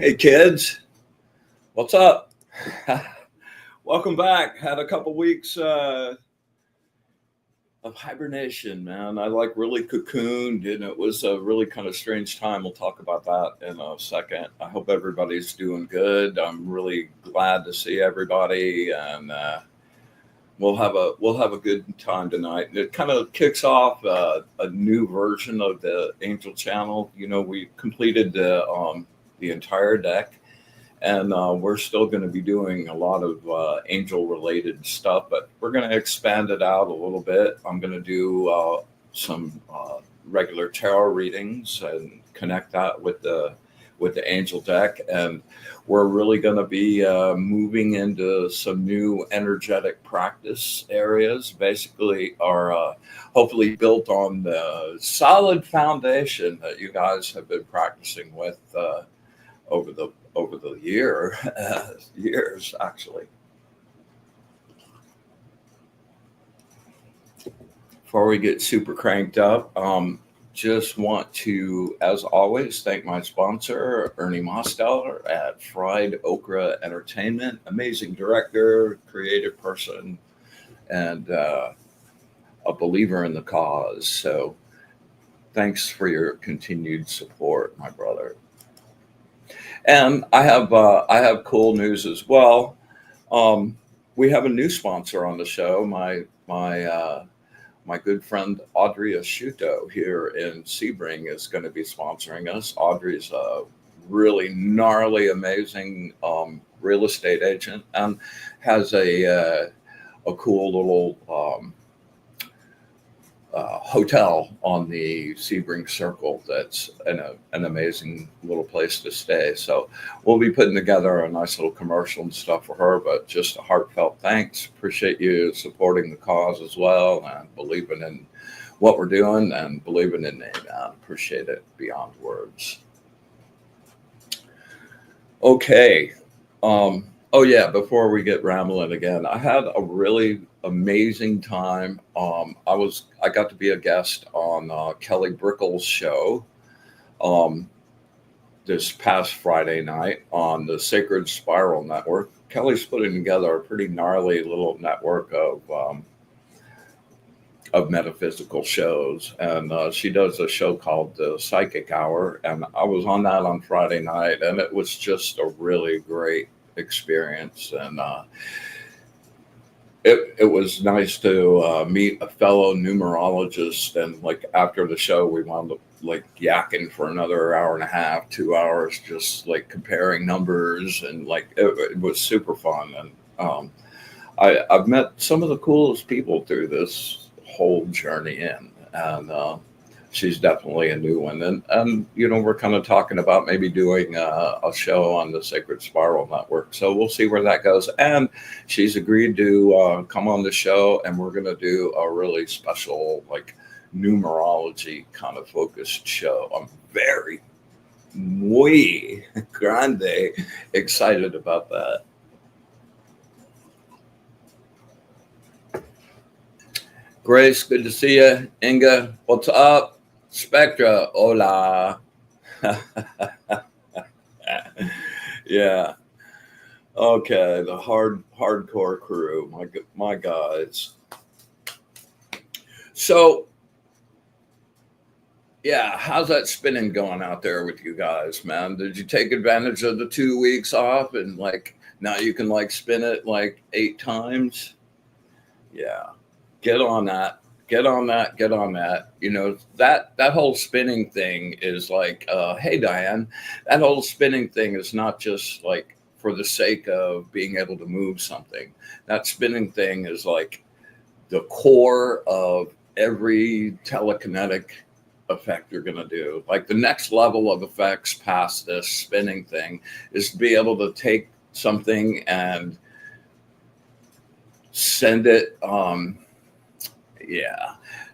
Hey kids, what's up? Welcome back. Had a couple weeks of hibernation, man. I like really cocooned, and it was a really kind of strange time. We'll talk about that in a second. I hope everybody's doing good. I'm really glad to see everybody, and we'll have a good time tonight. And it kind of kicks off a new version of the Angel Channel. You know, we completed the entire deck, and we're still going to be doing a lot of angel related stuff, but we're going to expand it out a little bit. I'm going to do some regular tarot readings and connect that with the angel deck, and we're really going to be moving into some new energetic practice areas. Basically are hopefully built on the solid foundation that you guys have been practicing with over the years actually. Before we get super cranked up, just want to, as always, thank my sponsor, Ernie Mosteller at Fried Okra Entertainment. Amazing director, creative person, and a believer in the cause. So thanks for your continued support, my brother. And I have cool news as well. We have a new sponsor on the show. My good friend Audrey Asciutto here in Sebring is going to be sponsoring us. Audrey's a really gnarly, amazing real estate agent and has a cool little hotel on the Sebring Circle that's an amazing little place to stay. So we'll be putting together a nice little commercial and stuff for her, but just a heartfelt thanks. Appreciate you supporting the cause as well and believing in what we're doing and believing in it. Appreciate it beyond words. Okay. Oh yeah, before we get rambling again, I had a really amazing time. I got to be a guest on Kelly Brickle's show this past Friday night on the Sacred Spiral Network. Kelly's putting together a pretty gnarly little network of metaphysical shows, and she does a show called the Psychic Hour, and I was on that on Friday night, and it was just a really great experience. And it was nice to meet a fellow numerologist, and like after the show we wound up like yakking for another hour and a half, 2 hours, just like comparing numbers, and like it was super fun. And I've met some of the coolest people through this whole journey in, and she's definitely a new one. And you know, we're kind of talking about maybe doing a show on the Sacred Spiral Network. So we'll see where that goes. And she's agreed to come on the show, and we're going to do a really special, like, numerology kind of focused show. I'm very, muy grande excited about that. Grace, good to see you. Inga, what's up? Spectra, hola. Yeah. Okay, the hardcore crew, my guys. So, yeah, how's that spinning going out there with you guys, man? Did you take advantage of the 2 weeks off and like now you can like spin it like 8 times? Yeah. Get on that. Get on that. Get on that. You know, that whole spinning thing is like, hey, Diane, that whole spinning thing is not just like for the sake of being able to move something. That spinning thing is like the core of every telekinetic effect you're going to do. Like the next level of effects past this spinning thing is to be able to take something and send it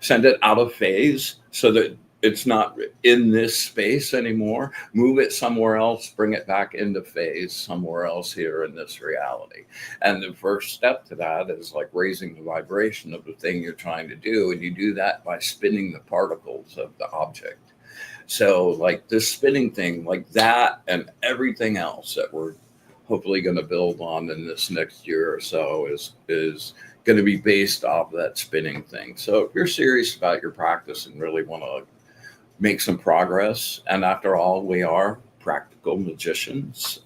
send it out of phase so that it's not in this space anymore. Move it somewhere else, bring it back into phase somewhere else here in this reality. And the first step to that is like raising the vibration of the thing you're trying to do. And you do that by spinning the particles of the object. So like this spinning thing, like that and everything else that we're hopefully going to build on in this next year or so is going to be based off that spinning thing. So if you're serious about your practice and really want to make some progress, and after all, we are practical magicians,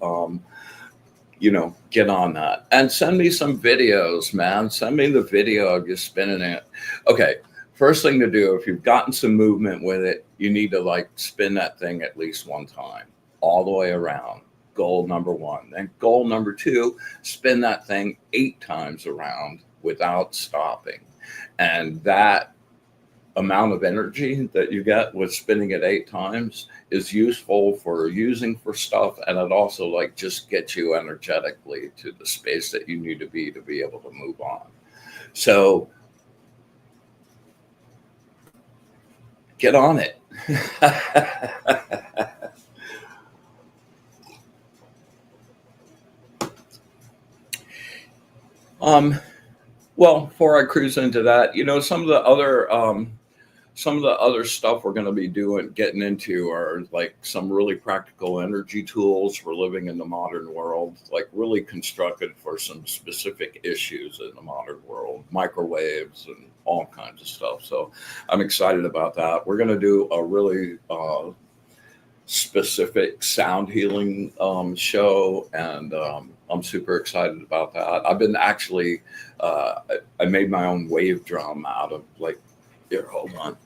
get on that and send me some videos, man. Send me the video of you spinning it. Okay. First thing to do, if you've gotten some movement with it, you need to like spin that thing at least one time, all the way around. Goal number one. Then goal number two, spin that thing 8 times around without stopping. And that amount of energy that you get with spinning it 8 times is useful for using for stuff. And it also like just gets you energetically to the space that you need to be able to move on. So get on it. Well, before I cruise into that, some of the other stuff we're going to be getting into are like some really practical energy tools for living in the modern world, like really constructed for some specific issues in the modern world, microwaves and all kinds of stuff. So I'm excited about that. We're going to do a really specific sound healing show, and I'm super excited about that. I've been actually, I made my own wave drum out of like, here, hold on.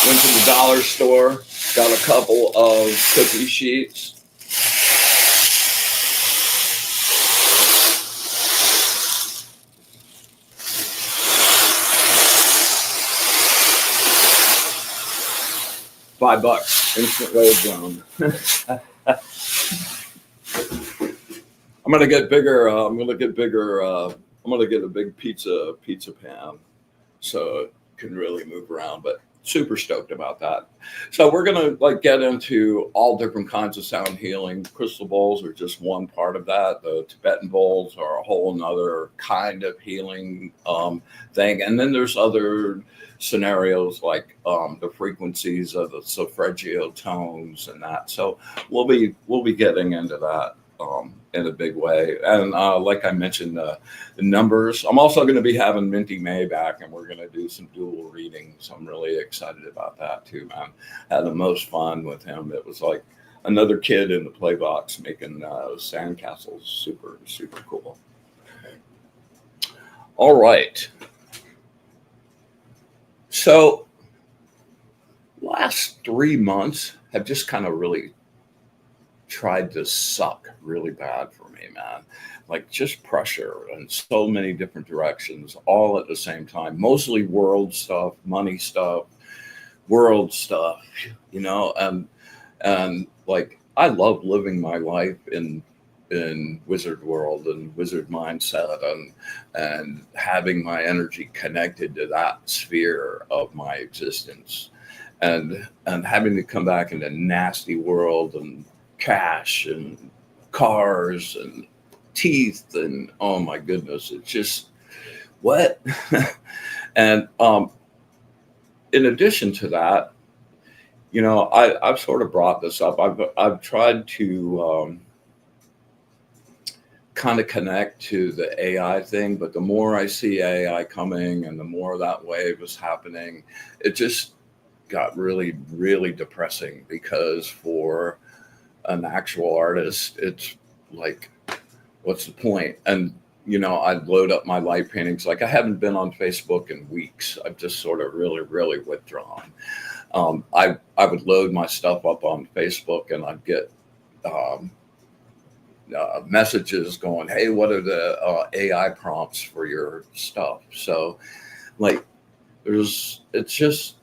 Went to the dollar store, got a couple of cookie sheets. $5, instant wave drum. I'm gonna get bigger. I'm gonna get a big pizza pan, so it can really move around. But super stoked about that. So we're gonna like get into all different kinds of sound healing. Crystal bowls are just one part of that. The Tibetan bowls are a whole nother kind of healing thing. And then there's other scenarios like the frequencies of the solfeggio tones and that. So we'll be getting into that in a big way. And like I mentioned, the numbers. I'm also going to be having Minty May back, and we're going to do some dual readings. I'm really excited about that too, man. Had the most fun with him. It was like another kid in the play box making sandcastles. Super, super cool. All right. So last 3 months have just kind of really tried to suck really bad for me, man. Like just pressure in so many different directions, all at the same time. Mostly world stuff, money stuff, world stuff, and like I love living my life in wizard world and wizard mindset, and having my energy connected to that sphere of my existence, and having to come back into nasty world and cash and cars and teeth and oh my goodness, it's just what. And in addition to that, I've sort of brought this up. I've tried to kind of connect to the AI thing, but the more I see AI coming and the more that wave is happening, it just got really, really depressing, because for an actual artist, it's like, what's the point? And I'd load up my light paintings. Like I haven't been on Facebook in weeks. I've just sort of really, really withdrawn. I would load my stuff up on Facebook, and I'd get messages going, hey, what are the AI prompts for your stuff? So like it's just,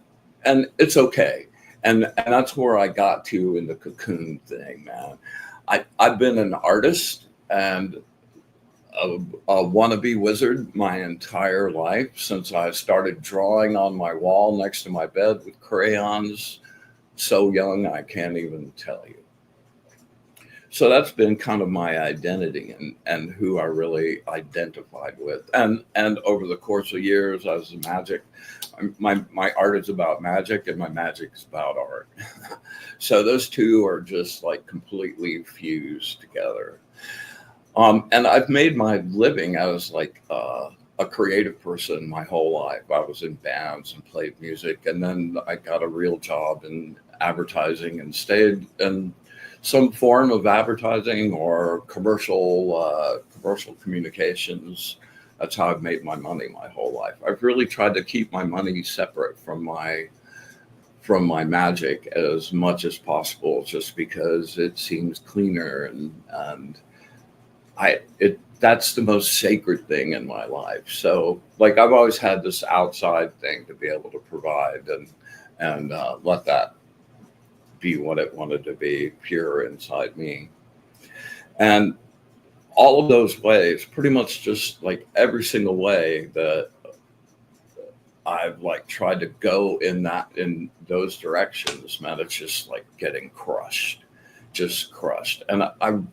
and it's okay. And that's where I got to in the cocoon thing, man. I've been an artist and a wannabe wizard my entire life, since I started drawing on my wall next to my bed with crayons. So young, I can't even tell you. so that's been kind of my identity and who I really identified with. And over the course of years, I was a magic. My art is about magic, and my magic is about art. So those two are just like completely fused together. And I've made my living as like a creative person my whole life. I was in bands and played music, and then I got a real job in advertising and stayed in some form of advertising or commercial communications. That's how I've made my money my whole life. I've really tried to keep my money separate from my magic as much as possible, just because it seems cleaner and that's the most sacred thing in my life. So like I've always had this outside thing to be able to provide and let that be what it wanted to be, pure inside me. And all of those ways, pretty much just like every single way that I've like tried to go in those directions, man, it's just like getting crushed, just crushed. And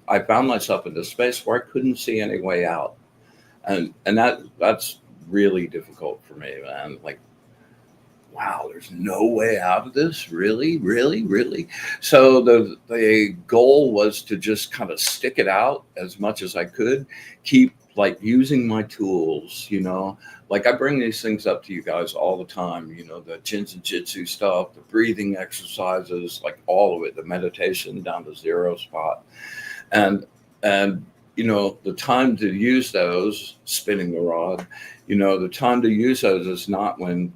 I found myself in this space where I couldn't see any way out. And that's really difficult for me, man. Like, wow, there's no way out of this. Really, really, really. So the goal was to just kind of stick it out as much as I could, keep like using my tools, like I bring these things up to you guys all the time, the Jitsu stuff, the breathing exercises, like all of it, the meditation down to zero spot. And the time to use those, spinning the rod, the time to use those is not when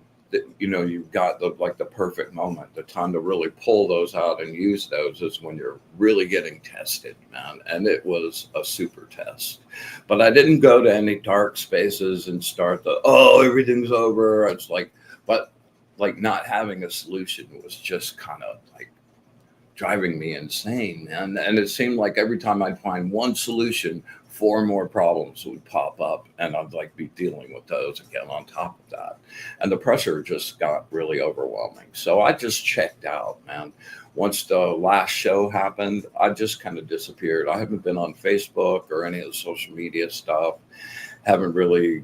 you've got the perfect moment. The time to really pull those out and use those is when you're really getting tested, man. And it was a super test. But I didn't go to any dark spaces and start everything's over. It's like, but like not having a solution was just kind of like driving me insane, man. And it seemed like every time I'd find one solution, 4 more problems would pop up, and I'd like be dealing with those again on top of that. And the pressure just got really overwhelming. So I just checked out, man. Once the last show happened, I just kind of disappeared. I haven't been on Facebook or any of the social media stuff. Haven't really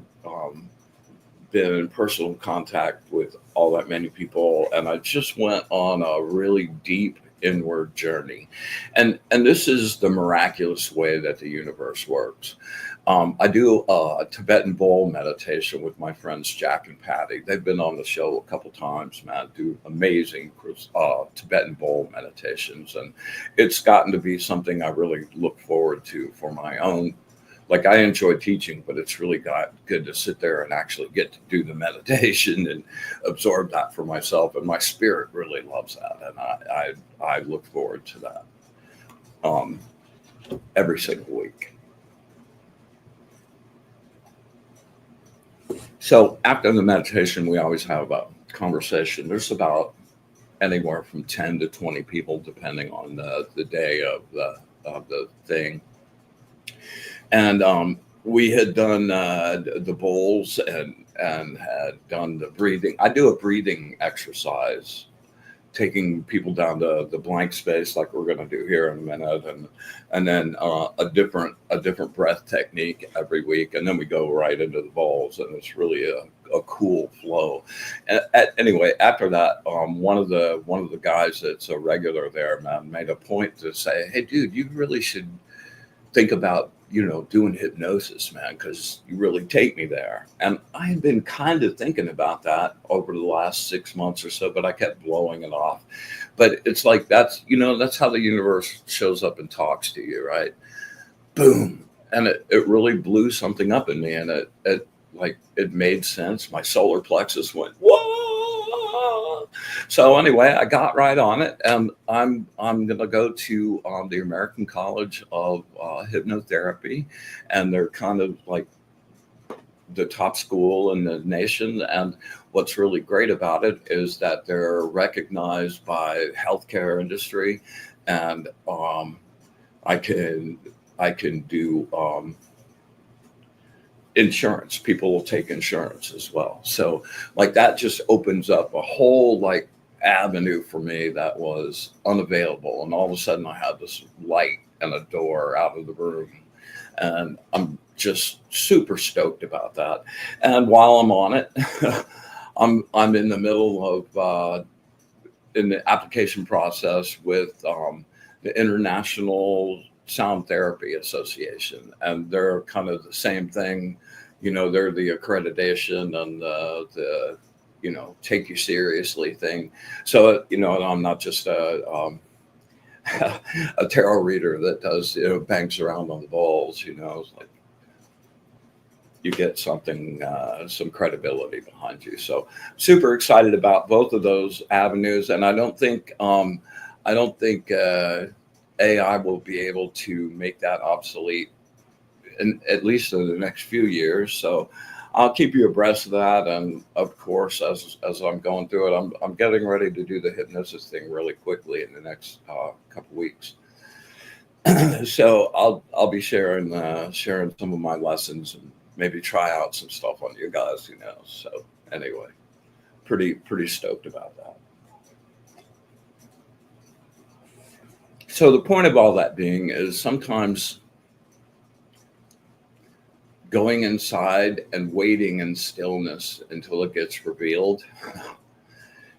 been in personal contact with all that many people. And I just went on a really deep inward journey. And this is the miraculous way that the universe works. I do a Tibetan bowl meditation with my friends Jack and Patty. They've been on the show a couple times, man. Do amazing Tibetan bowl meditations, and it's gotten to be something I really look forward to for my own. Like I enjoy teaching, but it's really got good to sit there and actually get to do the meditation and absorb that for myself. And my spirit really loves that, and I look forward to that every single week. So after the meditation, we always have a conversation. There's about anywhere from 10 to 20 people, depending on the day of the thing. And we had done the bowls and had done the breathing. I do a breathing exercise, taking people down to the blank space like we're going to do here in a minute, and then a different breath technique every week, and then we go right into the bowls, and it's really a cool flow. And anyway, after that, one of the guys that's a regular there, man, made a point to say, "Hey, dude, you really should think about doing hypnosis, man, because you really take me there." And I had been kind of thinking about that over the last 6 months or so, but I kept blowing it off. But it's like that's how the universe shows up and talks to you, right? Boom. And it really blew something up in me, and it made sense. My solar plexus went, whoa. So anyway, I got right on it, and I'm gonna go to the American College of Hypnotherapy, and they're kind of like the top school in the nation. And what's really great about it is that they're recognized by healthcare industry, and I can do insurance. People will take insurance as well. So like that just opens up a whole like avenue for me that was unavailable. And all of a sudden I had this light and a door out of the room. And I'm just super stoked about that. And while I'm on it, I'm in the middle of in the application process with the International Sound Therapy Association, and they're kind of the same thing. You know, they're the accreditation and the you know, take you seriously thing. So you know, I'm not just a tarot reader that does, you know, bangs around on the balls. You know, it's like you get something, some credibility behind you. So super excited about both of those avenues, and I don't think AI will be able to make that obsolete, in, at least in the next few years. So I'll keep you abreast of that, and of course, as I'm going through it, I'm getting ready to do the hypnosis thing really quickly in the next couple weeks. So I'll be sharing some of my lessons and maybe try out some stuff on you guys, you know. So anyway, pretty stoked about that. So the point of all that being is sometimes going inside and waiting in stillness until it gets revealed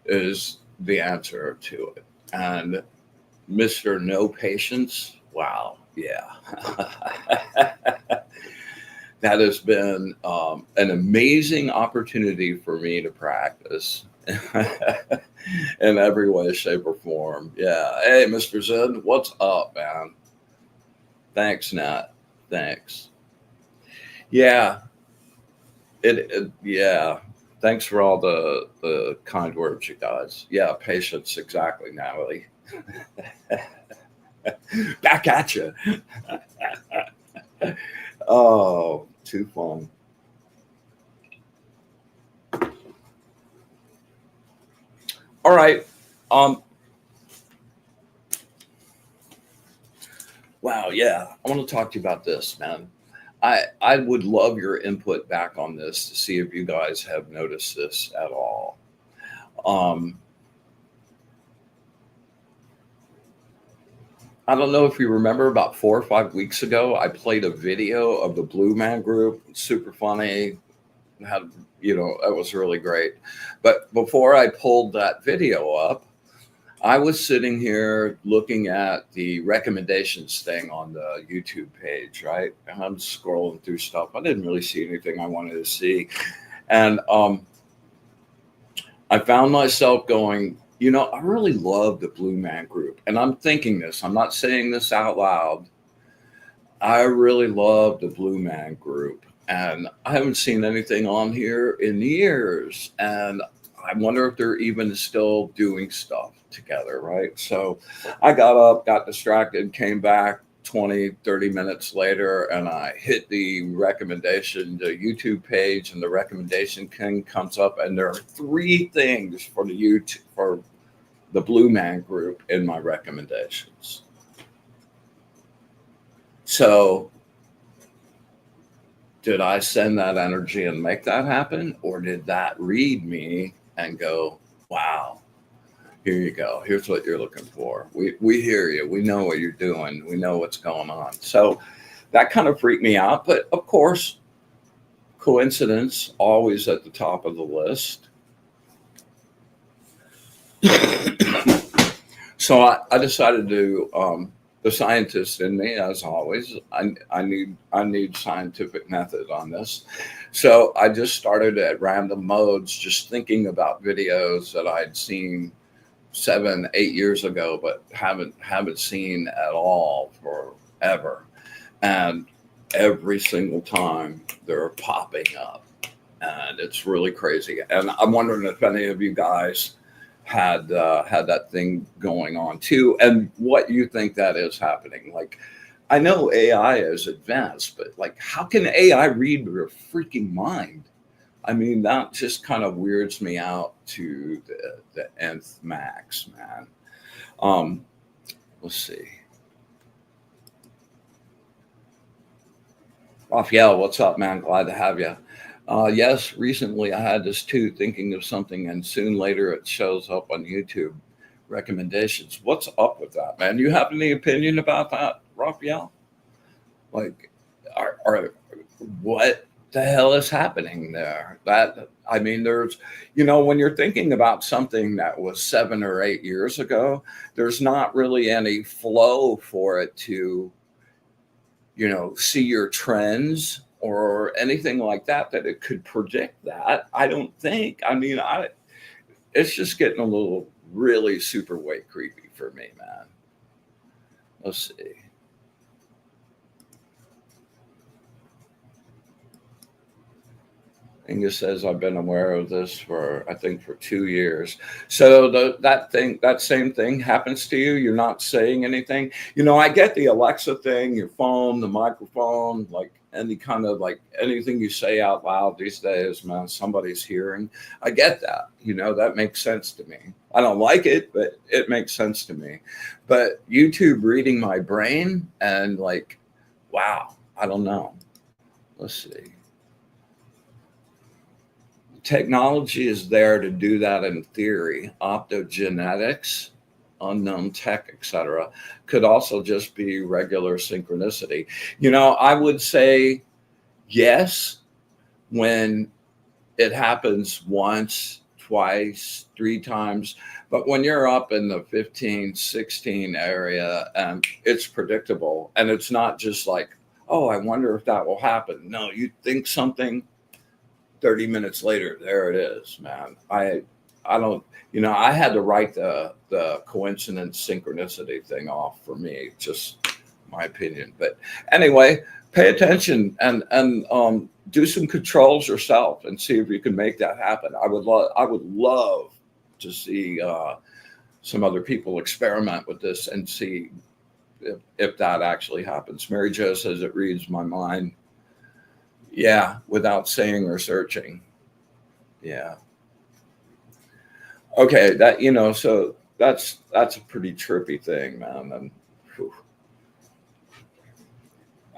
is the answer to it. And Mr. No Patience, wow, yeah. That has been an amazing opportunity for me to practice in every way, shape, or form. Yeah. Hey, Mr. Zen, what's up, man? Thanks, Nat. Thanks. Yeah. Yeah. Thanks for all the kind words, you guys. Yeah, patience, exactly, Natalie. Back at you. Oh, too fun. All right. Um, wow, yeah. I want to talk to you about this, man. I would love your input back on this to see if you guys have noticed this at all. Um, I don't know if you remember about 4 or 5 weeks ago, I played a video of the Blue Man Group. Super funny. Had, you know, it was really great. But before I pulled that video up, I was sitting here looking at the recommendations thing on the YouTube page, right? And I'm scrolling through stuff. I didn't really see anything I wanted to see. And I found myself going, you know, I really love the Blue Man Group. And I'm thinking this, I'm not saying this out loud. I really love the Blue Man Group. And I haven't seen anything on here in years. And I wonder if they're even still doing stuff together, right? So I got up, got distracted, came back 20, 30 minutes later, and I hit the recommendation, the YouTube page, and the recommendation king comes up, and there are 3 things for the YouTube for the Blue Man Group in my recommendations. So did I send that energy and make that happen? Or did that read me and go, wow, here you go. Here's what you're looking for. We hear you. We know what you're doing. We know what's going on. So that kind of freaked me out. But of course, coincidence always at the top of the list. So I decided to, the scientist in me, as always, I need scientific method on this. So I just started at random modes, just thinking about videos that I'd seen 7, 8 years ago, but haven't seen at all forever. And every single time they're popping up, and it's really crazy. And I'm wondering if any of you guys had that thing going on too, and what you think that is happening. Like, I know AI is advanced, but like, how can AI read your freaking mind? I mean, that just kind of weirds me out to the nth max, man. Um, let's see. Raphael, what's up, man? Glad to have you. Yes, recently I had this too, thinking of something, and soon later it shows up on YouTube recommendations. What's up with that, man? You have any opinion about that? Raphael? Like, are what the hell is happening there? That I mean, there's, when you're thinking about something that was 7 or 8 years ago, there's not really any flow for it to, see your trends or anything like that, that it could predict that. I don't think. I mean, it's just getting a little really super way creepy for me, man. Let's see. Angus says, I've been aware of this for, I think, for 2 years. So that same thing happens to you. You're not saying anything. I get the Alexa thing, your phone, the microphone, like any kind of like anything you say out loud these days, man, somebody's hearing. I get that. That makes sense to me. I don't like it, but it makes sense to me. But YouTube reading my brain and like, wow, I don't know. Let's see. Technology is there to do that in theory. Optogenetics, unknown tech, etc., could also just be regular synchronicity. I would say yes when it happens once, twice, 3 times. But when you're up in the 15, 16 area, and it's predictable, and it's not just like, oh, I wonder if that will happen. No, you think something, 30 minutes later, there it is, man. I don't, I had to write the coincidence synchronicity thing off for me, just my opinion. But anyway, pay attention and do some controls yourself and see if you can make that happen. I would love to see some other people experiment with this and see if that actually happens. Mary Jo says it reads my mind. Yeah, without saying or searching. Yeah. Okay, so that's a pretty trippy thing, man. And whew.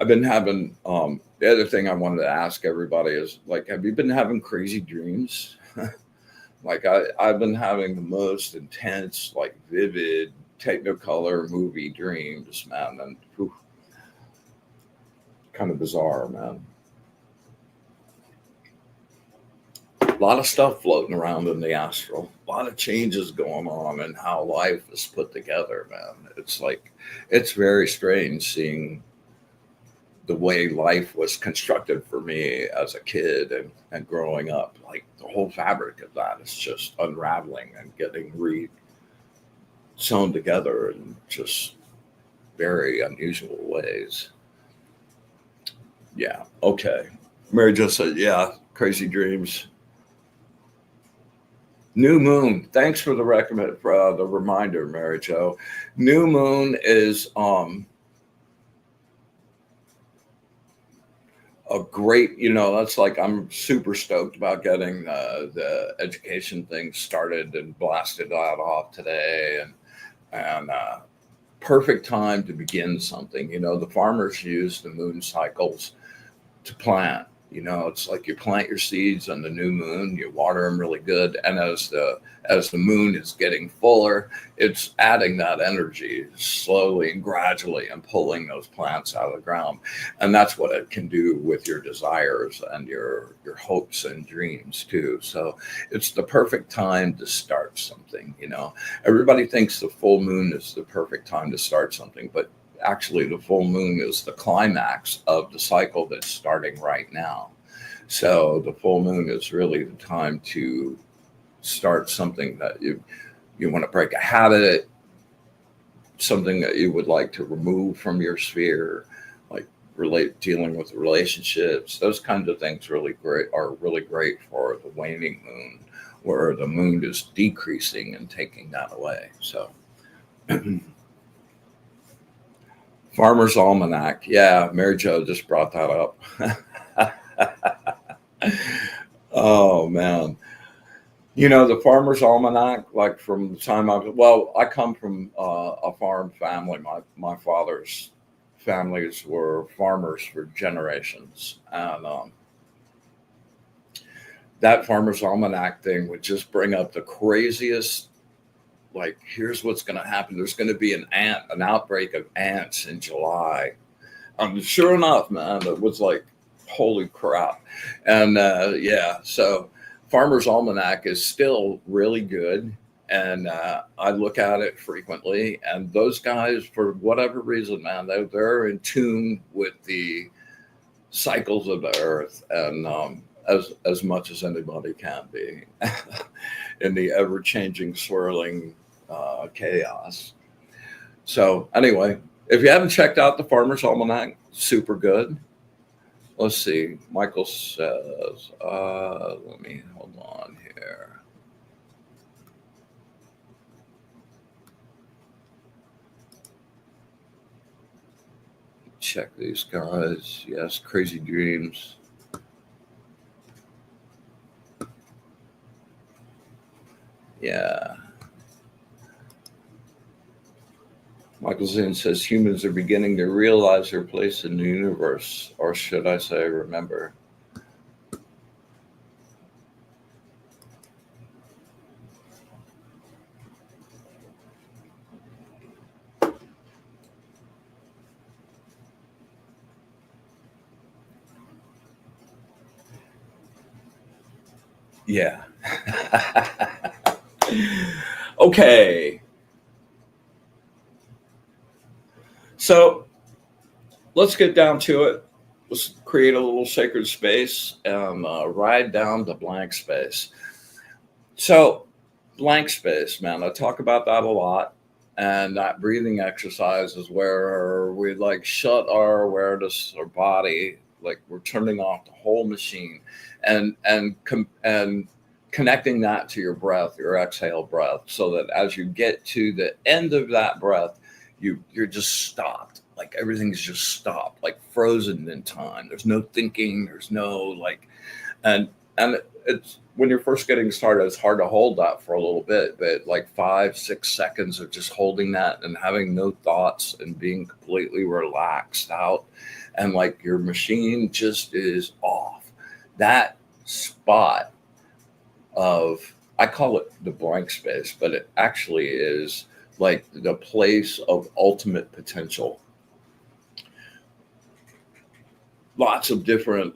I've been having the other thing I wanted to ask everybody is like, have you been having crazy dreams? Like I've been having the most intense, like vivid Technicolor movie dreams, man, and whew, kind of bizarre, man. A lot of stuff floating around in the astral, a lot of changes going on in how life is put together, man. It's like, it's very strange seeing the way life was constructed for me as a kid and growing up. Like the whole fabric of that is just unraveling and getting sewn together in just very unusual ways. Yeah. Okay. Mary just said, yeah, crazy dreams. New moon. Thanks for the recommend for the reminder, Mary Jo. New moon is a great. That's like I'm super stoked about getting the education thing started and blasted out off today, and perfect time to begin something. The farmers use the moon cycles to plant. It's like you plant your seeds on the new moon, you water them really good, and as the moon is getting fuller, it's adding that energy slowly and gradually and pulling those plants out of the ground. And that's what it can do with your desires and your hopes and dreams too. So it's the perfect time to start something. Everybody thinks the full moon is the perfect time to start something, but actually the full moon is the climax of the cycle that's starting right now. So the full moon is really the time to start something that you want to break a habit, something that you would like to remove from your sphere, like dealing with relationships. Those kinds of things are really great for the waning moon, where the moon is decreasing and taking that away. So Farmer's Almanac. Yeah, Mary Jo just brought that up. Oh, man. The Farmer's Almanac, like from the time I come from a farm family. My father's families were farmers for generations. And that Farmer's Almanac thing would just bring up the craziest like, here's what's going to happen. There's going to be an outbreak of ants in July. Sure enough, man, it was like, holy crap. And yeah, so Farmer's Almanac is still really good. And I look at it frequently. And those guys, for whatever reason, man, they're in tune with the cycles of the earth, and as much as anybody can be in the ever changing, swirling chaos. So anyway, if you haven't checked out the Farmer's Almanac, super good. Let's see. Michael says, let me hold on here. Check these guys. Yes, crazy dreams. Yeah. Michael Zinn says humans are beginning to realize their place in the universe, or should I say, remember. Yeah. Okay. So let's get down to it. Let's create a little sacred space and ride down to blank space. So, blank space, man, I talk about that a lot. And that breathing exercise is where we like shut our awareness, our body, like we're turning off the whole machine, and connecting that to your breath, your exhale breath, so that as you get to the end of that breath, you're just stopped. Like everything's just stopped, like frozen in time. There's no thinking. There's no like, and it's when you're first getting started, it's hard to hold that for a little bit, but like 5, 6 seconds of just holding that and having no thoughts and being completely relaxed out, and like your machine just is off. That spot of, I call it the blank space, but it actually is like the place of ultimate potential. Lots of different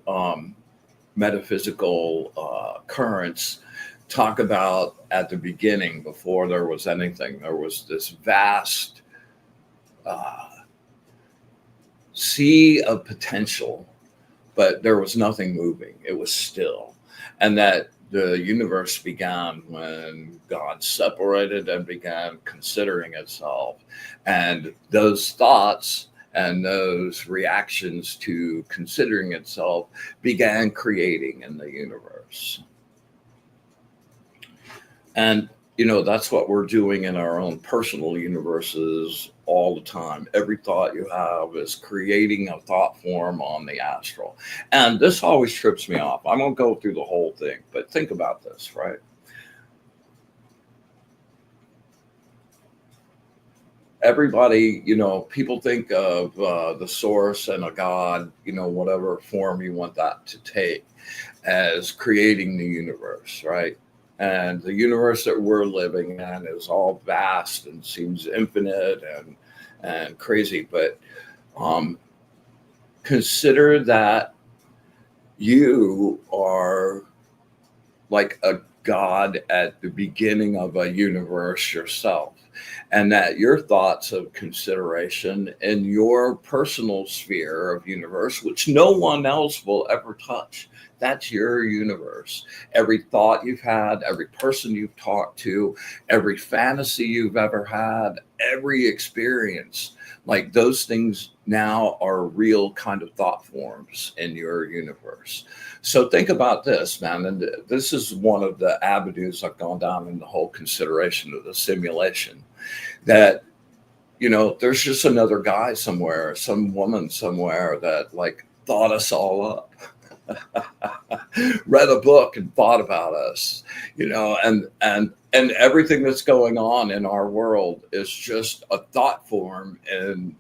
metaphysical currents talk about at the beginning, before there was anything, there was this vast uh, sea of potential, but there was nothing moving. It was still. And that the universe began when God separated and began considering itself. And those thoughts and those reactions to considering itself began creating in the universe. And, that's what we're doing in our own personal universes all the time. Every thought you have is creating a thought form on the astral. And this always trips me off. I won't go through the whole thing, but think about this, right? Everybody, people think of the source and a God, whatever form you want that to take, as creating the universe, right? And the universe that we're living in is all vast and seems infinite and crazy. But um, consider that you are like a God at the beginning of a universe yourself, and that your thoughts of consideration in your personal sphere of universe, which no one else will ever touch, that's your universe. Every thought you've had, every person you've talked to, every fantasy you've ever had, every experience, like those things now are real kind of thought forms in your universe. So think about this, man. And this is one of the avenues I've gone down in the whole consideration of the simulation, that, there's just another guy somewhere, some woman somewhere that like thought us all up, read a book and thought about us, and everything that's going on in our world is just a thought form in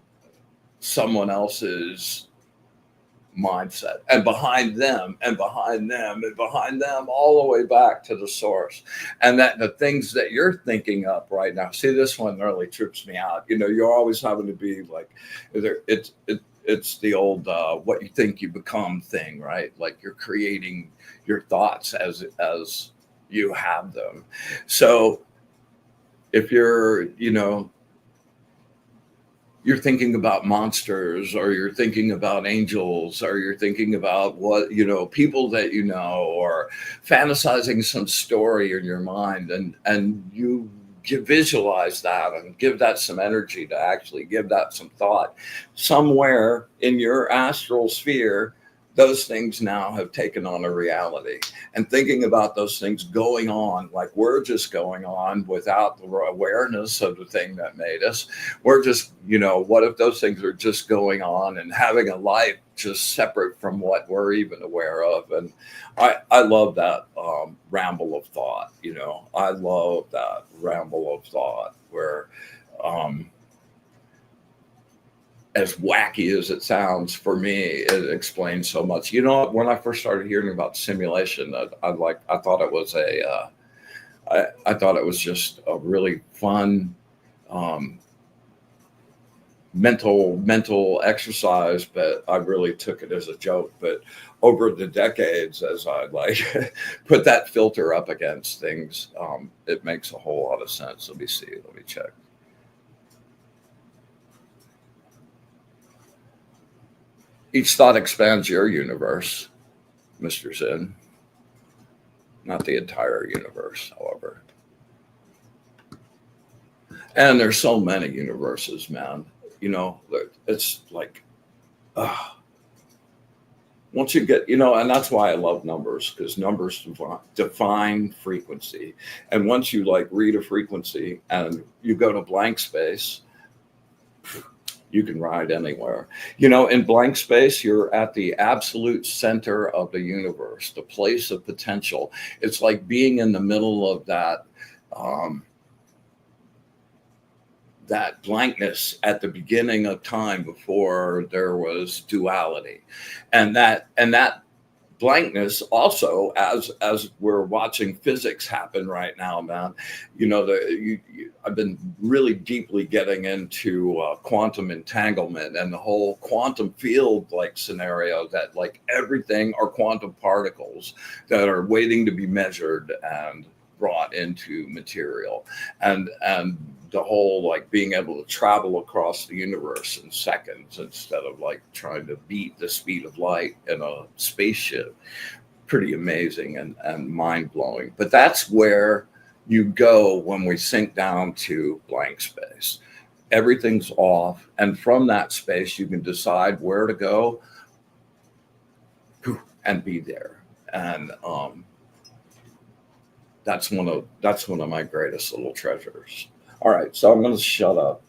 someone else's mindset, and behind them and behind them and behind them, all the way back to the source. And that the things that you're thinking up right now, see, this one really trips me out. You're always having to be like, it's the old what you think you become thing, right? Like you're creating your thoughts as you have them. So if you're thinking about monsters, or you're thinking about angels, or you're thinking about people that or fantasizing some story in your mind, and you visualize that and give that some energy, to actually give that some thought, somewhere in your astral sphere, those things now have taken on a reality. And thinking about those things going on, like we're just going on without the awareness of the thing that made us. We're just, what if those things are just going on and having a life just separate from what we're even aware of? And I love that ramble of thought. I love that ramble of thought where, as wacky as it sounds, for me, it explains so much. When I first started hearing about simulation, I thought it was I thought it was just a really fun mental exercise, but I really took it as a joke. But over the decades, as I put that filter up against things, it makes a whole lot of sense. Let me check. Each thought expands your universe, Mr. Zen. Not the entire universe, however. And there's so many universes, man. It's like, once you get, and that's why I love numbers, because numbers define frequency. And once you read a frequency and you go to blank space, you can ride anywhere. In blank space, you're at the absolute center of the universe, the place of potential. It's like being in the middle of that blankness at the beginning of time, before there was duality. And that blankness also, as we're watching physics happen right now, man. I've been really deeply getting into quantum entanglement and the whole quantum field scenario, that everything are quantum particles that are waiting to be measured and brought into material, and the whole being able to travel across the universe in seconds instead of trying to beat the speed of light in a spaceship. Pretty amazing and mind-blowing. But that's where you go when we sink down to blank space. Everything's off, and from that space you can decide where to go and be there. And that's one of my greatest little treasures. All right, so I'm going to shut up.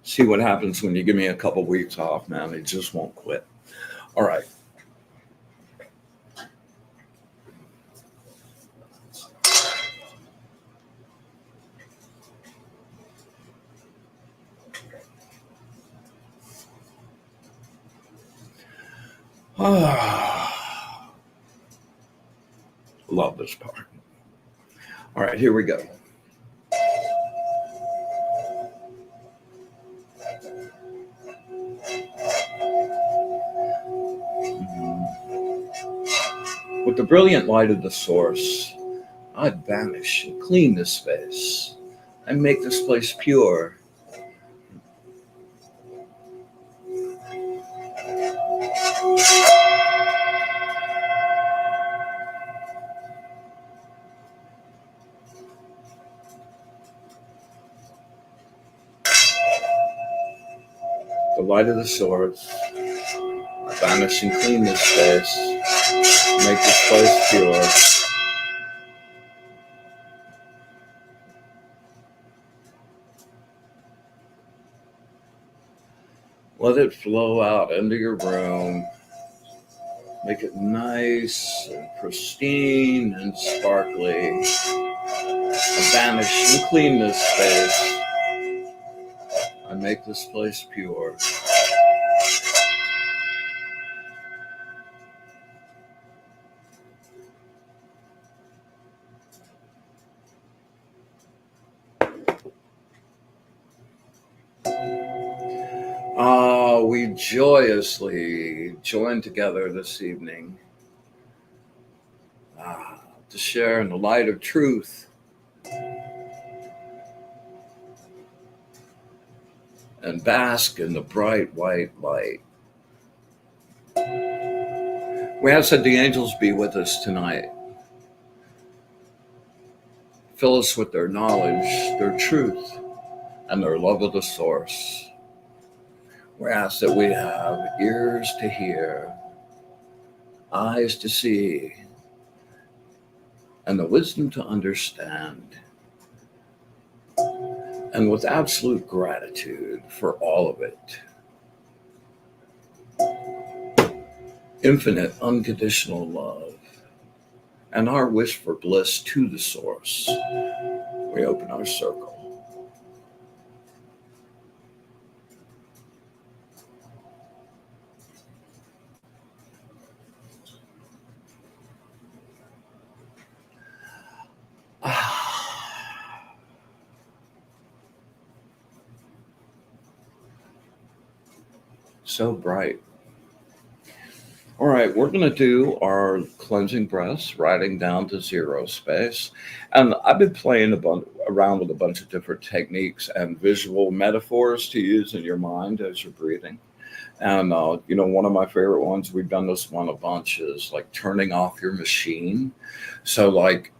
See what happens when you give me a couple weeks off, man. It just won't quit. All right. Love this part. All right, here we go. With the brilliant light of the source, I'd vanish and clean this space and make this place pure. The light of the source, I vanish and clean this space, make this place pure. Let it flow out into your room. Make it nice and pristine and sparkly. I vanish and clean this space. I make this place pure. we joyously join together this evening to share in the light of truth and bask in the bright white light. We ask that the angels be with us tonight. Fill us with their knowledge, their truth, and their love of the source. We ask that we have ears to hear, eyes to see, and the wisdom to understand. And with absolute gratitude for all of it. Infinite unconditional love and our wish for bliss to the source. We open our circle. So bright. All right, we're going to do our cleansing breaths, writing down to zero space. And I've been playing around with a bunch of different techniques and visual metaphors to use in your mind as you're breathing. And, one of my favorite ones, we've done this one a bunch, is like turning off your machine. So like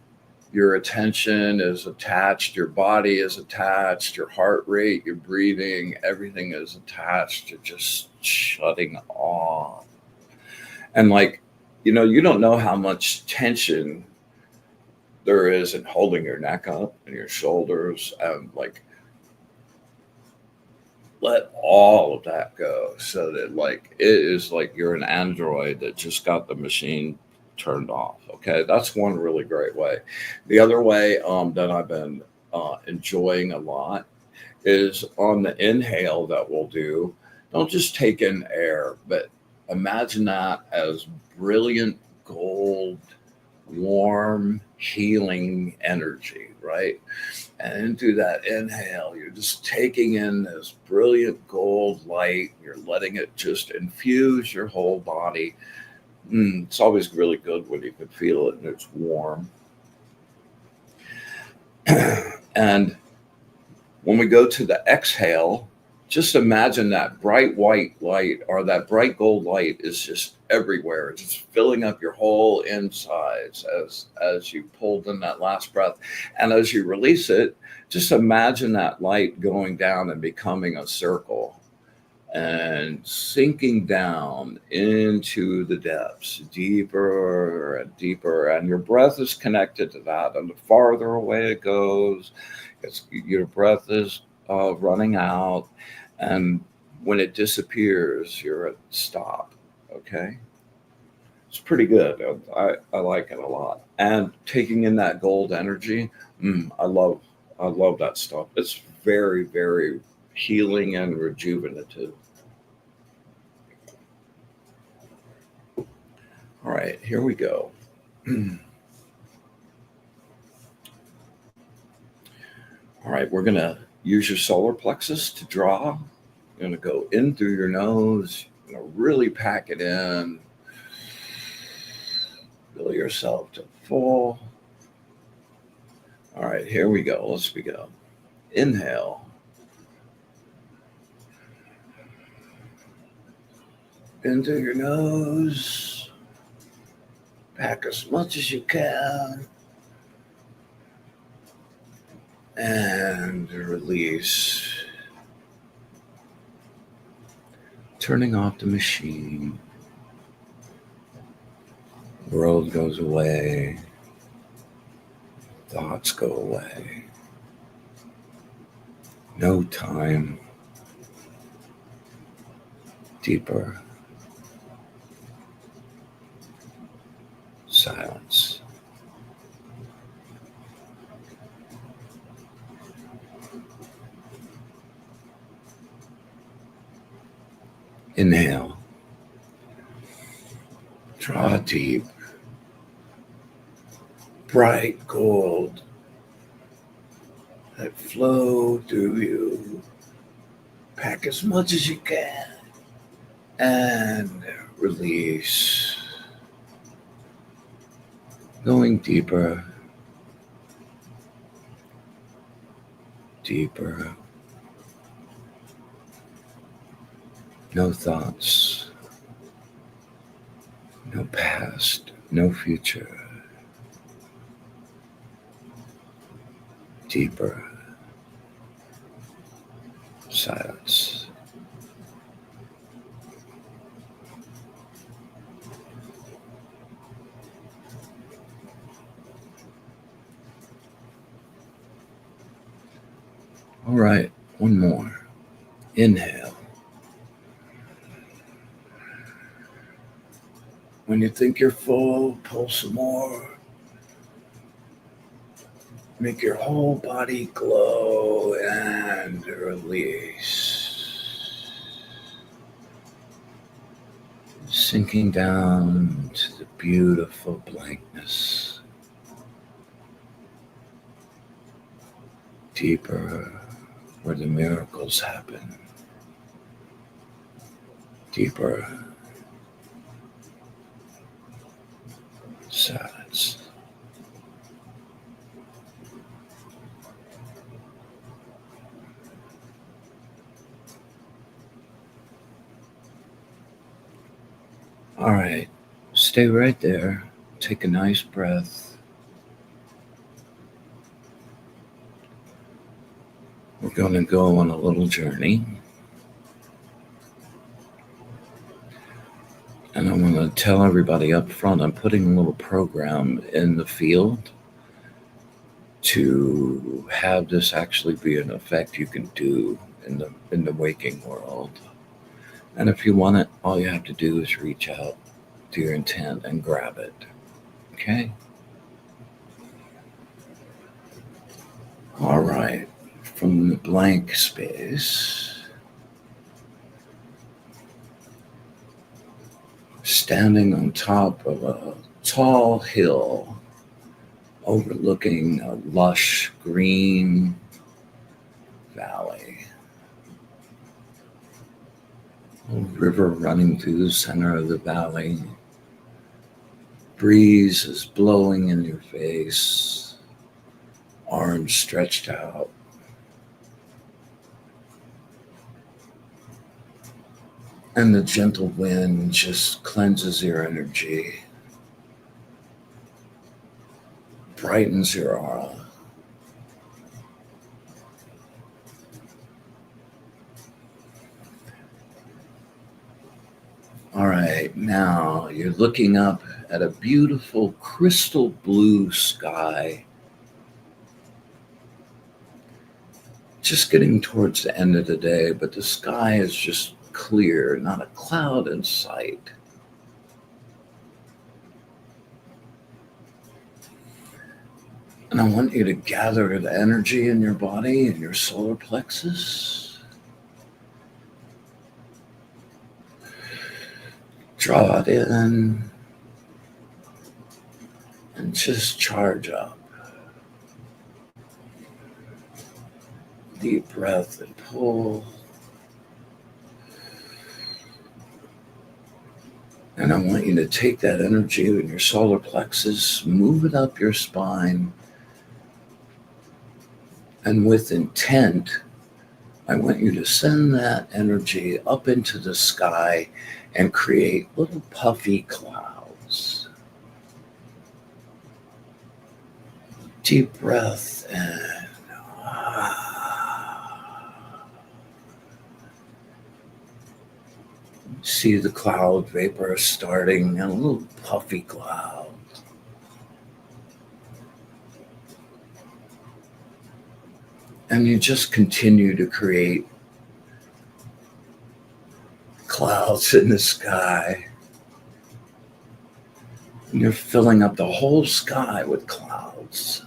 your attention is attached, your body is attached, your heart rate, your breathing, everything is attached to just shutting off. And you don't know how much tension there is in holding your neck up and your shoulders, and let all of that go, so that it is like you're an android that just got the machine turned off. Okay, that's one really great way. The other way that I've been enjoying a lot is on the inhale that we'll do. Don't just take in air, but imagine that as brilliant gold, warm, healing energy, right? And into that inhale, you're just taking in this brilliant gold light. You're letting it just infuse your whole body. It's always really good when you can feel it and it's warm. And when we go to the exhale, just imagine that bright white light, or that bright gold light, is just everywhere. It's just filling up your whole insides as you pulled in that last breath. And as you release it, just imagine that light going down and becoming a circle and sinking down into the depths, deeper and deeper. And your breath is connected to that. And the farther away it goes, your breath is running out. And when it disappears, you're at stop. Okay, it's pretty good. I like it a lot. And taking in that gold energy, I love that stuff. It's very, very healing and rejuvenative. All right, here we go. All right, we're gonna use your solar plexus to draw. You're going to go in through your nose. You're going to really pack it in. Fill yourself to full. All right, here we go. Let's begin. Inhale. Into your nose. Pack as much as you can. And release. Turning off the machine. The world goes away. Thoughts go away. No time. Deeper. Silence. Inhale. Draw deep. Bright gold that flow through you. Pack as much as you can. and release. Going deeper, deeper. No thoughts, no past, no future. Deeper silence. All right, one more. Inhale. When you think you're full, pull some more. Make your whole body glow and release. Sinking down to the beautiful blankness. Deeper where the miracles happen. Deeper silence. All right, stay right there. Take a nice breath. We're going to go on a little journey. And I'm going to tell everybody up front, I'm putting a little program in the field to have this actually be an effect you can do in the waking world. And if you want it, all you have to do is reach out to your intent and grab it. Okay? All right. From the blank space, standing on top of a tall hill overlooking a lush green valley. A river running through the center of the valley. Breeze is blowing in your face. Arms stretched out. And the gentle wind just cleanses your energy. Brightens your aura. All right, now you're looking up at a beautiful crystal blue sky. Just getting towards the end of the day, but the sky is just clear, not a cloud in sight. And I want you to gather the energy in your body and your solar plexus. Draw it in and just charge up. Deep breath and pull. And I want you to take that energy in your solar plexus, move it up your spine, and with intent, I want you to send that energy up into the sky and create little puffy clouds. Deep breath and see the cloud vapor starting, a little puffy cloud. And you just continue to create clouds in the sky. And you're filling up the whole sky with clouds.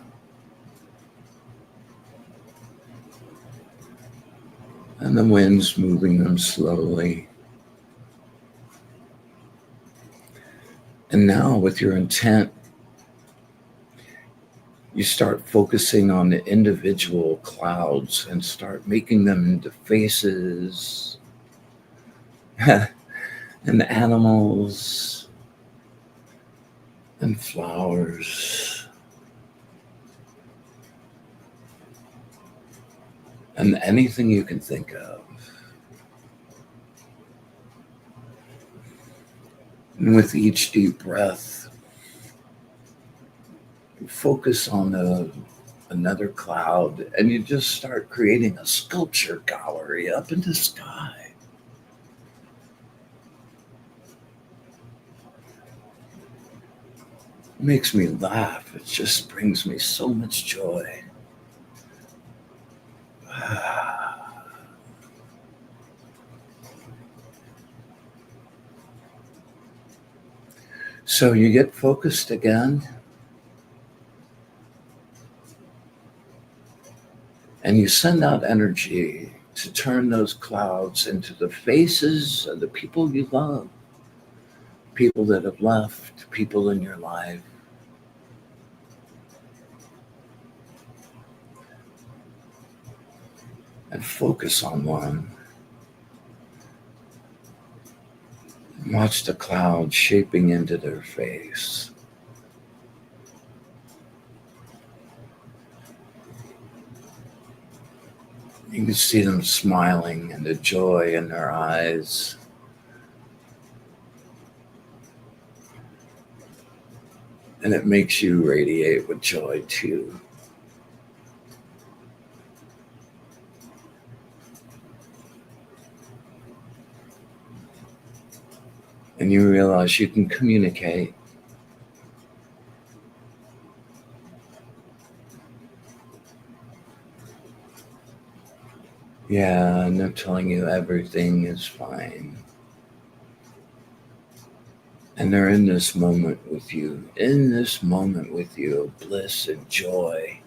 And the wind's moving them slowly. And now with your intent, you start focusing on the individual clouds and start making them into faces, and animals and flowers and anything you can think of. And with each deep breath, you focus on another cloud, and you just start creating a sculpture gallery up in the sky. It makes me laugh. It just brings me so much joy. So you get focused again, and you send out energy to turn those clouds into the faces of the people you love, people that have left, people in your life. And focus on one. Watch the cloud shaping into their face. You can see them smiling and the joy in their eyes. And it makes you radiate with joy too. And you realize you can communicate. Yeah, and they're telling you everything is fine. And they're in this moment with you, of bliss and joy.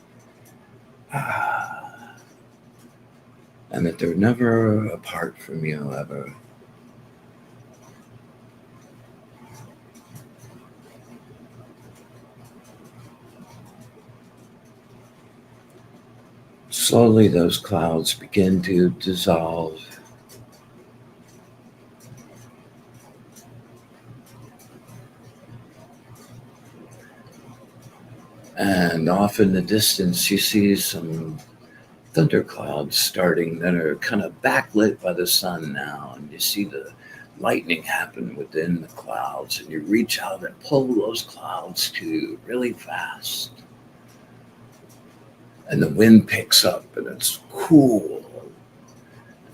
And that they're never apart from you ever. Slowly those clouds begin to dissolve. And off in the distance, you see some thunderclouds starting that are kind of backlit by the sun now. And you see the lightning happen within the clouds. And you reach out and pull those clouds to you really fast. And the wind picks up and it's cool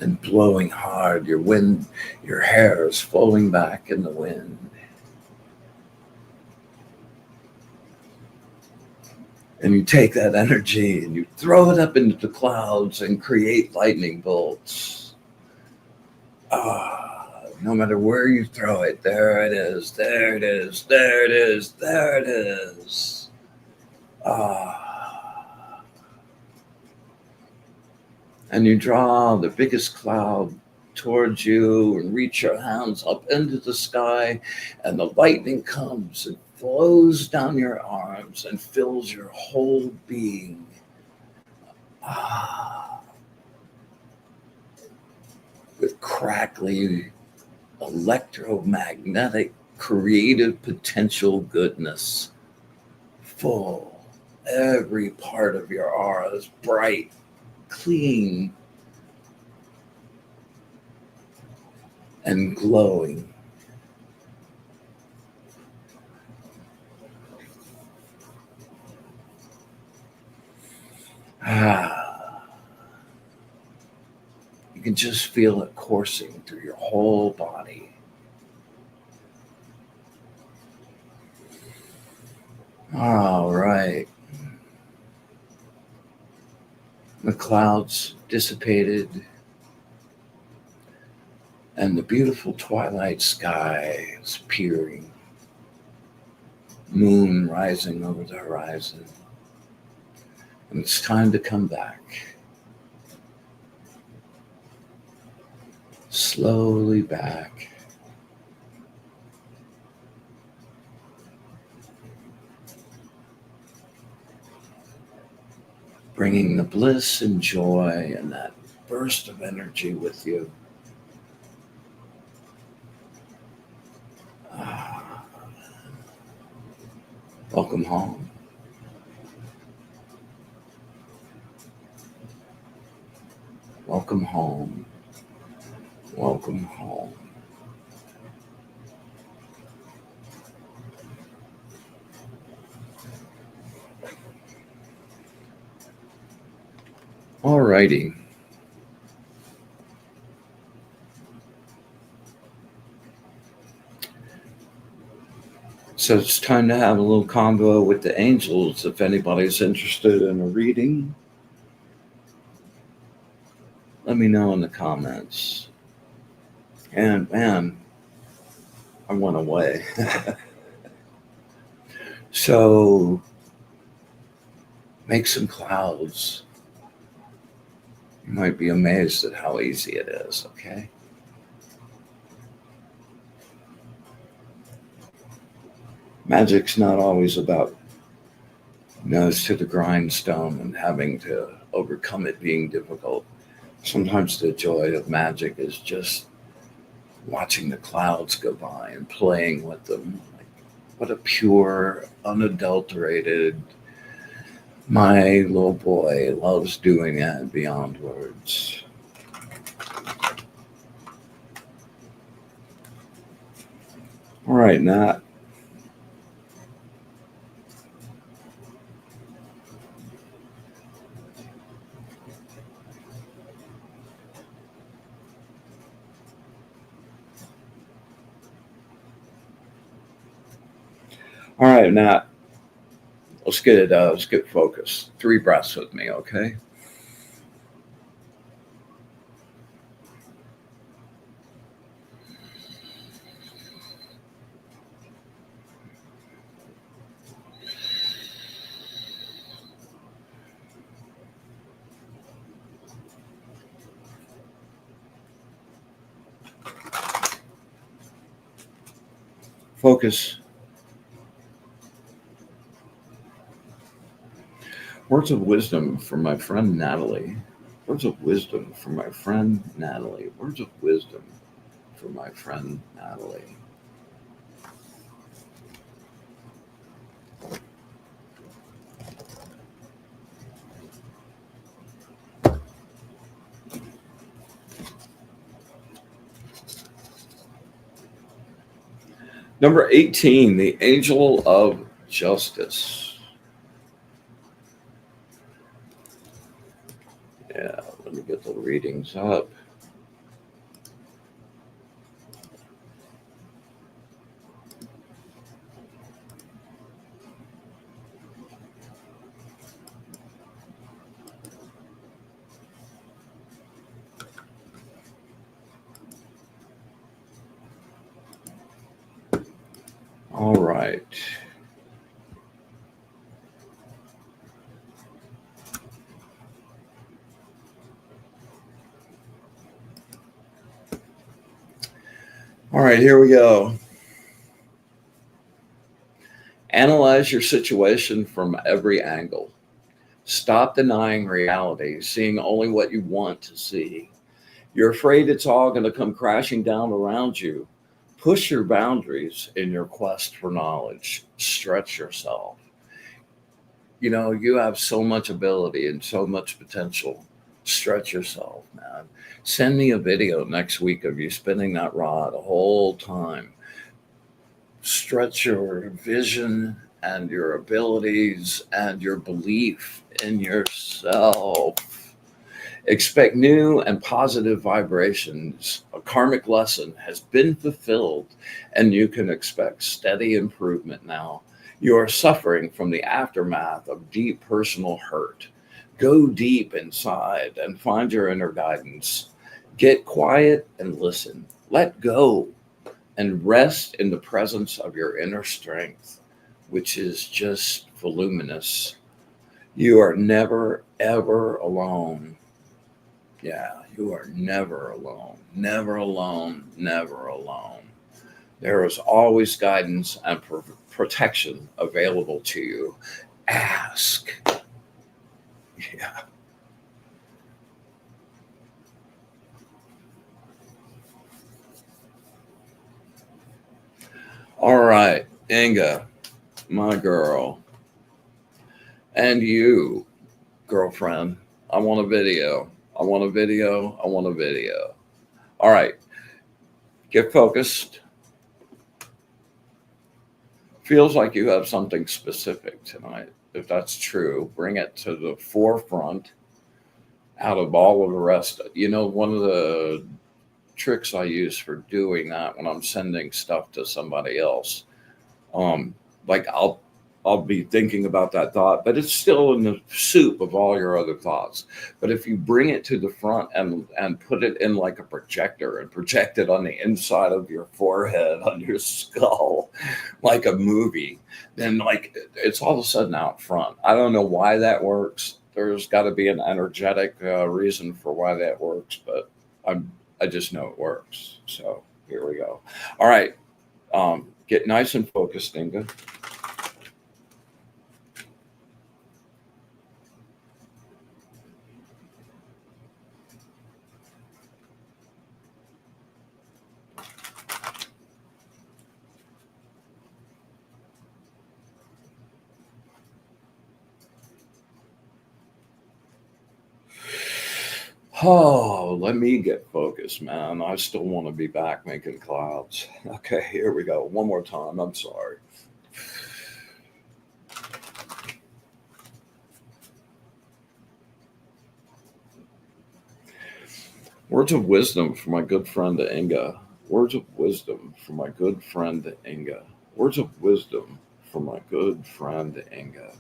and blowing hard. Your hair is flowing back in the wind. And you take that energy and you throw it up into the clouds and create lightning bolts. No matter where you throw it, there it is, there it is, there it is, there it is. And you draw the biggest cloud towards you and reach your hands up into the sky, and the lightning comes and flows down your arms and fills your whole being. With crackly, electromagnetic, creative potential goodness. Full. Every part of your aura is bright, clean, and glowing. You can just feel it coursing through your whole body. All right. The clouds dissipated, and the beautiful twilight sky is appearing. Moon rising over the horizon. And it's time to come back. Slowly back. Bringing the bliss and joy and that burst of energy with you. Welcome home. Welcome home. Welcome home. Alrighty. So it's time to have a little convo with the angels. If anybody's interested in a reading, let me know in the comments. And man, I went away. So make some clouds. You might be amazed at how easy it is, okay? Magic's not always about nose to the grindstone and having to overcome it being difficult. Sometimes the joy of magic is just watching the clouds go by and playing with them. Like, what a pure, unadulterated, my little boy loves doing that beyond words. All right, Nat. All right, Nat. Let's get focused. 3 breaths with me, okay? Focus. Words of wisdom from my friend Natalie. Words of wisdom from my friend Natalie. Words of wisdom from my friend Natalie. Number 18, the angel of justice. Yeah, let me get the readings up. All right. All right, here we go. Analyze your situation from every angle. Stop denying reality, seeing only what you want to see. You're afraid it's all going to come crashing down around you. Push your boundaries in your quest for knowledge. Stretch yourself. You know, you have so much ability and so much potential. Stretch yourself, man. Send me a video next week of you spinning that rod a whole time. Stretch your vision and your abilities and your belief in yourself. Expect new and positive vibrations. A karmic lesson has been fulfilled, and you can expect steady improvement now. You are suffering from the aftermath of deep personal hurt. Go deep inside and find your inner guidance. Get quiet and listen. Let go and rest in the presence of your inner strength, which is just voluminous. You are never, ever alone. Yeah, you are never alone. Never alone. Never alone. There is always guidance and protection available to you. Ask. Yeah. All right, Inga. my girl. And you, girlfriend. I want a video. I want a video. I want a video. All right. Get focused. Feels like you have something specific tonight. If that's true, bring it to the forefront out of all of the rest. You know, one of the tricks I use for doing that when I'm sending stuff to somebody else, like I'll be thinking about that thought, but it's still in the soup of all your other thoughts. But if you bring it to the front and put it in like a projector and project it on the inside of your forehead, on your skull, like a movie, then like it's all of a sudden out front. I don't know why that works. There's got to be an energetic reason for why that works, but I just know it works. So here we go. All right, get nice and focused, Inga. Oh, let me get focused, man. I still want to be back making clouds. Okay, here we go. One more time. I'm sorry. Words of wisdom for my good friend Inga. Words of wisdom for my good friend Inga. Words of wisdom for my good friend Inga.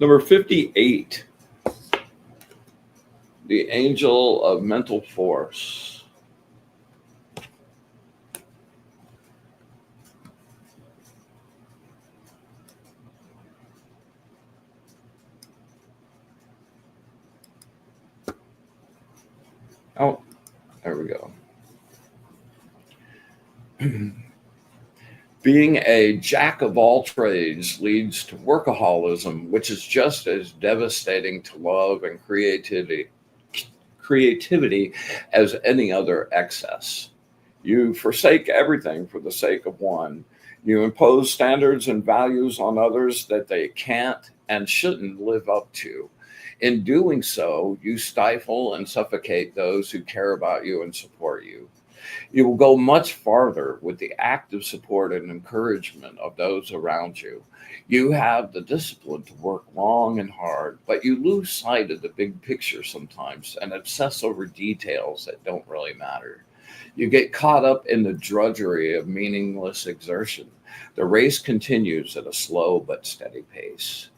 Number 58, the angel of mental force. Oh, there we go. Being a jack of all trades leads to workaholism, which is just as devastating to love and creativity as any other excess. You forsake everything for the sake of one. You impose standards and values on others that they can't and shouldn't live up to. In doing so, you stifle and suffocate those who care about you and support you. You will go much farther with the active support and encouragement of those around you. You have the discipline to work long and hard, but you lose sight of the big picture sometimes and obsess over details that don't really matter. You get caught up in the drudgery of meaningless exertion. The race continues at a slow but steady pace.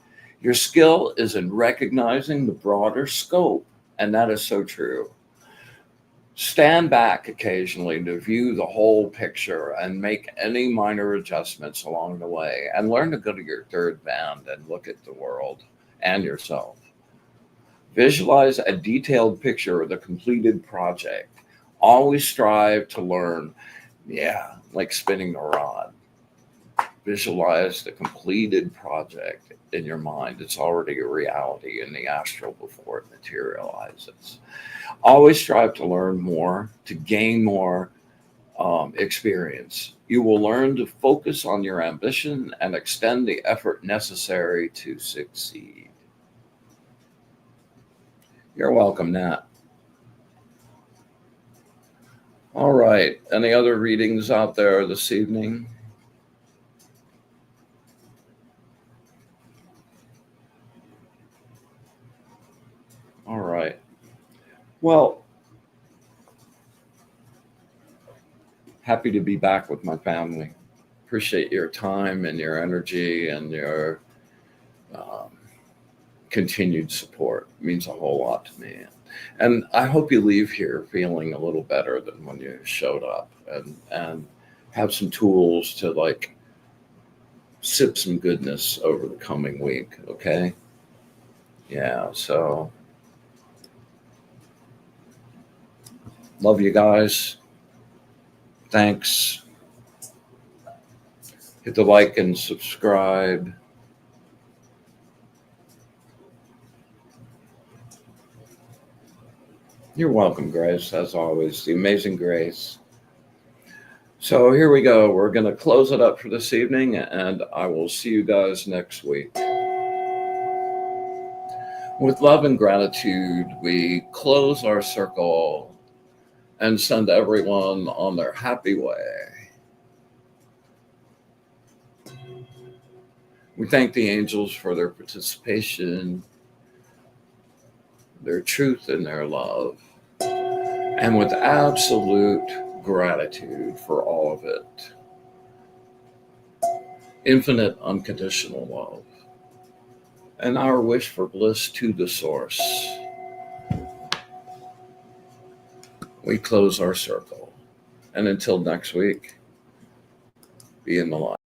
Your skill is in recognizing the broader scope, and that is so true. Stand back occasionally to view the whole picture and make any minor adjustments along the way, and learn to go to your third band and look at the world and yourself. Visualize a detailed picture of the completed project. Always strive to learn, like spinning the rod. Visualize the completed project in your mind. It's already a reality in the astral before it materializes. Always strive to learn more, to gain more experience. You will learn to focus on your ambition and extend the effort necessary to succeed. You're welcome, Nat. All right. Any other readings out there this evening? All right. Well, happy to be back with my family. Appreciate your time and your energy and your um, continued support. It means a whole lot to me. And I hope you leave here feeling a little better than when you showed up, and have some tools to like sip some goodness over the coming week. Okay. Yeah. So love you guys. Thanks. Hit the like and subscribe. You're welcome, Grace, as always, the amazing Grace. So here we go. We're going to close it up for this evening, and I will see you guys next week. With love and gratitude, we close our circle and send everyone on their happy way. We thank the angels for their participation, their truth, and their love. And with absolute gratitude for all of it, infinite unconditional love, and our wish for bliss to the source, we close our circle. And until next week, be in the light.